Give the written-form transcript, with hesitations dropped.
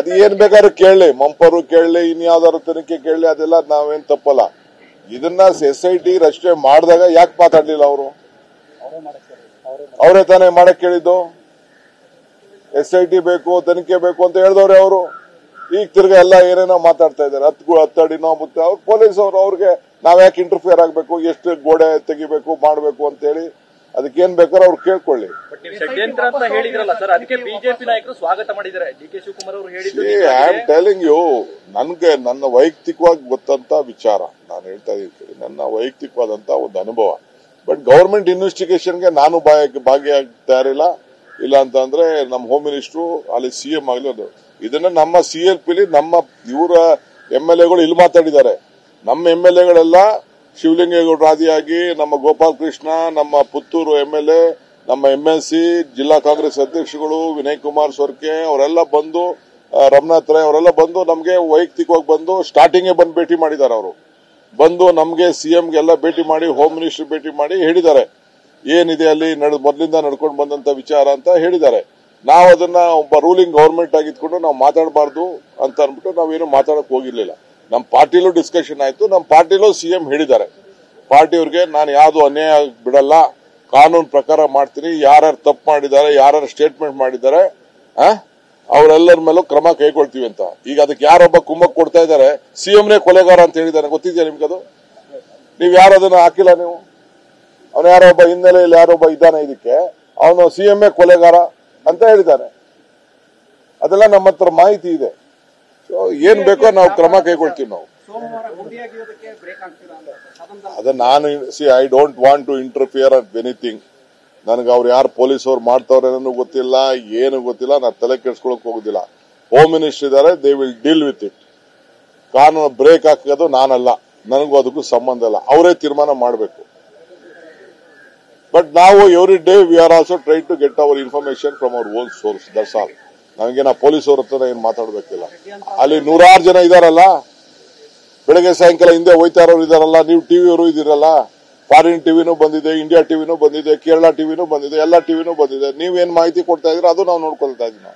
ಅದು ಏನ್ ಬೇಕಾದ್ರೂ ಕೇಳಲಿ, ಮಂಪರು ಕೇಳಲಿ, ಇನ್ಯಾವ್ದಾದ್ರು ತನಿಖೆ ಕೇಳಲಿ, ಅದೆಲ್ಲ ನಾವೇನ್ ತಪ್ಪಲ್ಲ. ಇದನ್ನ SIT ರಚನೆ ಮಾಡಿದಾಗ ಯಾಕೆ ಮಾತಾಡ್ಲಿಲ್ಲ ಅವರು? ಅವರೇ ತಾನೇ ಮಾಡಕ್ ಕೇಳಿದ್ದು. SIT ಬೇಕು, ತನಿಖೆ ಬೇಕು ಅಂತ ಹೇಳಿದವ್ರೆ ಅವರು. ಈಗ ತಿರ್ಗಾ ಎಲ್ಲ ಏನೇನೋ ಮಾತಾಡ್ತಾ ಇದ್ದಾರೆ. ಹತ್ತಡಿನೋ ಮುತ್ತೆ ಅವ್ರು ಪೊಲೀಸ್ ಅವರು. ಅವ್ರಿಗೆ ನಾವ್ ಯಾಕೆ ಇಂಟರ್ಫಿಯರ್ ಆಗ್ಬೇಕು, ಎಷ್ಟು ಗೋಡೆ ತೆಗಿಬೇಕು ಮಾಡಬೇಕು ಅಂತ ಹೇಳಿ ಅದಕ್ಕೇನ್ ಬೇಕಾದ್ರೆ ಅವ್ರು ಕೇಳ್ಕೊಳ್ಳಿ. ಷಡ್ಯಂತ್ರ ಅಂತ ಹೇಳಿದ್ರಲ್ಲ ಸರ್, ಅದಕ್ಕೆ ಬಿಜೆಪಿ ನಾಯಕರು ಸ್ವಾಗತ ಮಾಡಿದ್ದಾರೆ. DK ಶಿವಕುಮಾರ್ ಅವರು ಹೇಳಿದ್ರು. ಐ ಆಮ್ ಟೆಲಿಂಗ್ ಯು, ನನ್ಗೆ ನನ್ನ ವೈಯಕ್ತಿಕವಾಗಿ ಗೊತ್ತಂತ ವಿಚಾರ ನಾನು ಹೇಳ್ತಾ ಇದ್ದೀನಿ, ನನ್ನ ವೈಯಕ್ತಿಕವಾದಂತ ಒಂದು ಅನುಭವ. ಬಟ್ ಗವರ್ಮೆಂಟ್ ಇನ್ವೆಸ್ಟಿಗೇಷನ್ಗೆ ನಾನು ಭಾಗಿಯಾಗ್ತಾ ಇರಲಿಲ್ಲ. ಇಲ್ಲ ಅಂತಂದ್ರೆ ನಮ್ಮ ಹೋಮ್ ಮಿನಿಸ್ಟ್ರು ಅಲ್ಲಿ CM ಆಗಲಿ ಅದು. ಇದನ್ನ ನಮ್ಮ CLPಲಿ ನಮ್ಮ ಇವರ MLAಗಳು ಇಲ್ಲಿ ಮಾತಾಡಿದ್ದಾರೆ. ನಮ್ಮ MLAಗಳೆಲ್ಲ ಶಿವಲಿಂಗೇಗೌಡರು ಆದಿಯಾಗಿ, ನಮ್ಮ ಗೋಪಾಲ್ ಕೃಷ್ಣ, ನಮ್ಮ ಪುತ್ತೂರು MLA, ನಮ್ಮ MLC, ಜಿಲ್ಲಾ ಕಾಂಗ್ರೆಸ್ ಅಧ್ಯಕ್ಷಗಳು ವಿನಯ್ ಕುಮಾರ್ ಸೊರ್ಕೆ ಅವರೆಲ್ಲ ಬಂದು, ರಮನಾಥ್ ರೈ ಅವರೆಲ್ಲ ಬಂದು ನಮ್ಗೆ ವೈಯಕ್ತಿಕವಾಗಿ ಬಂದು ಸ್ಟಾರ್ಟಿಂಗ್ ಬಂದು ಭೇಟಿ ಮಾಡಿದ್ದಾರೆ. ಅವರು ಬಂದು ನಮ್ಗೆ CMಗೆಲ್ಲ ಭೇಟಿ ಮಾಡಿ, ಹೋಮ್ ಮಿನಿಸ್ಟರ್ ಭೇಟಿ ಮಾಡಿ ಹೇಳಿದ್ದಾರೆ ಏನಿದೆ ಅಲ್ಲಿ ಮೊದಲಿಂದ ನಡ್ಕೊಂಡು ಬಂದಂತ ವಿಚಾರ ಅಂತ ಹೇಳಿದ್ದಾರೆ. ನಾವು ಅದನ್ನ ಒಬ್ಬ ರೂಲಿಂಗ್ ಗವರ್ಮೆಂಟ್ ಆಗಿದ್ಕೊಂಡು ನಾವು ಮಾತಾಡಬಾರ್ದು ಅಂತ ಅನ್ಬಿಟ್ಟು ನಾವೇನು ಮಾತಾಡಕ್ ಹೋಗಿರ್ಲಿಲ್ಲ. ನಮ್ಮ ಪಾರ್ಟಿಲೂ ಡಿಸ್ಕಷನ್ ಆಯ್ತು. ನಮ್ಮ ಪಾರ್ಟಿಲೂ CM ಹೇಳಿದ್ದಾರೆ, ಪಾರ್ಟಿಯವ್ರಿಗೆ ನಾನು ಯಾವ್ದು ಅನ್ಯಾಯ ಬಿಡಲ್ಲ, ಕಾನೂನು ಪ್ರಕಾರ ಮಾಡ್ತೀನಿ. ಯಾರ್ಯಾರು ತಪ್ಪು ಮಾಡಿದ್ದಾರೆ, ಯಾರ್ಯಾರು ಸ್ಟೇಟ್ಮೆಂಟ್ ಮಾಡಿದ್ದಾರೆ ಅವರೆಲ್ಲರ ಮೇಲೂ ಕ್ರಮ ಕೈಗೊಳ್ತೀವಿ ಅಂತ. ಈಗ ಅದಕ್ಕೆ ಯಾರೊಬ್ಬ ಕುಮ್ಮಕ್ ಕೊಡ್ತಾ ಇದ್ದಾರೆ, CMನೇ ಕೊಲೆಗಾರ ಅಂತ ಹೇಳಿದ್ದಾನೆ. ಗೊತ್ತಿದೆಯಾ ನಿಮ್ಗದು? ನೀವ್ ಯಾರು ಅದನ್ನ ಹಾಕಿಲ್ಲ. ನೀವು ಅವನು ಯಾರೊಬ್ಬ ಹಿನ್ನೆಲೆಯಲ್ಲಿ ಯಾರೊಬ್ಬ ಇದ್ದಾನೆ, ಇದಕ್ಕೆ ಅವನು CMನೇ ಕೊಲೆಗಾರ ಅಂತ ಹೇಳಿದ್ದಾನೆ. ಅದೆಲ್ಲ ನಮ್ಮ ಹತ್ರ ಮಾಹಿತಿ ಇದೆ. ಏನ್ ಬೇಕೋ ನಾವು ಕ್ರಮ ಕೈಗೊಳ್ತೀವಿ. ನಾವು ಅದ ನಾನು I don't want to interfere at anything. ನನಗೆ ಅವ್ರು ಯಾರು ಪೊಲೀಸ್ ಅವ್ರು ಮಾಡ್ತಾವ್ರೆ ಅನ್ನೋ ಗೊತ್ತಿಲ್ಲ, ಏನು ಗೊತ್ತಿಲ್ಲ. ನಾನು ತಲೆ ಕೆಡ್ಸ್ಕೊಳಕ್ ಹೋಗುದಿಲ್ಲ. ಹೋಮ್ ಮಿನಿಸ್ಟರ್ ಇದ್ದಾರೆ, they will deal with it. ಕಾನೂನು ಬ್ರೇಕ್ ಹಾಕೋದು ನಾನಲ್ಲ, ನನಗೂ ಅದಕ್ಕೂ ಸಂಬಂಧ ಇಲ್ಲ. ಅವರೇ ತೀರ್ಮಾನ ಮಾಡಬೇಕು. ಬಟ್ ನಾವು every day we are also try to get our information from our own source. That's all. ನಮಗೆ ನಾ ಪೊಲೀಸ್ ಅವ್ರ ಹತ್ರ ಏನ್ ಮಾತಾಡ್ಬೇಕಿಲ್ಲ. ಅಲ್ಲಿ 100 ಜನ ಇದಾರಲ್ಲ, ಬೆಳಗ್ಗೆ ಸಾಯಂಕಾಲ ಹಿಂದೆ ಹೋಯ್ತಾ ಇರೋರು ಇದಾರಲ್ಲ. ನೀವು ಟಿವಿಯವರು ಇದಿರಲ್ಲ, ಫಾರಿನ್ ಟಿವಿನೂ ಬಂದಿದೆ, ಇಂಡಿಯಾ ಟಿವಿನೂ ಬಂದಿದೆ, ಕೇರಳ ಟಿವಿನೂ ಬಂದಿದೆ, ಎಲ್ಲ ಟಿವಿನೂ ಬಂದಿದೆ. ನೀವೇನ್ ಮಾಹಿತಿ ಕೊಡ್ತಾ ಇದ್ರೆ ಅದು ನಾವು ನೋಡ್ಕೊಳ್ತಾ ಇದೀವಿ.